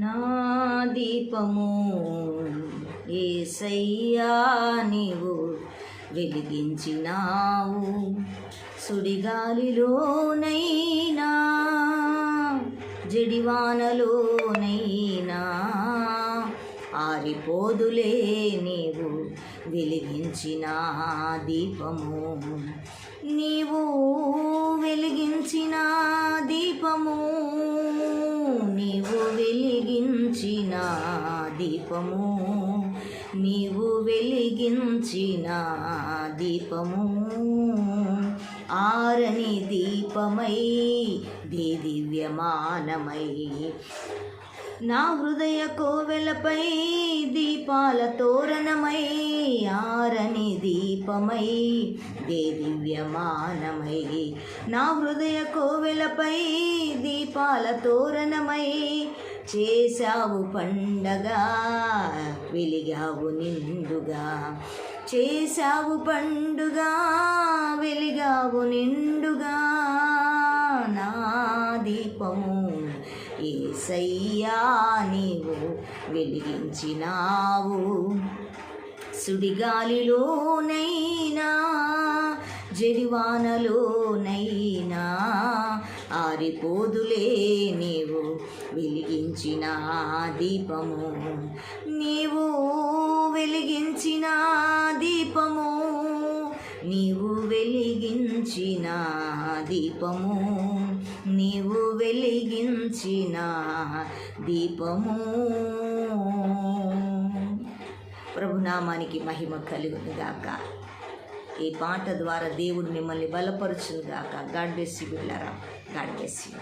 నా దీపము యేసయ్యా నీవు వెలిగించినావు. సుడిగాలిలోనైనా జడివానలోనైనా ఆరిపోదులే నీవు వెలిగించిన దీపము. నీవు వెలిగించిన దీపము, నీవు వెలిగించిన దీపము, నీవు వెలిగించిన దీపము. ఆరని దీపమై దివ్యమానమై నా హృదయ కోవెలపై దీపాల తోరణమై. ఆరని దీపమై దివ్యమానమై నా హృదయ కోవెలపై దీపాల తోరణమై. చేశావు పండగ వెలిగావు నిండుగా, చేశావు పండుగ వెలిగావు నిండుగా. నా దీపము యేసయ్యా నీవు వెలిగించినావు. సుడిగాలిలోనైనా జడివానలోనైనా ఆరిపోదులే నీవు వెలిగించిన దీపము. నీవు వెలిగించిన దీపము, నీవు వెలిగించిన దీపము, నీవు వెలిగించిన దీపము. ప్రభునామానికి మహిమ కలుగునుగాక. ఈ పాట ద్వారా దేవుడు మిమ్మల్ని బలపరచునుగాక. గాడ్ బ్లెస్ యు బిడ్డలారా. God bless you.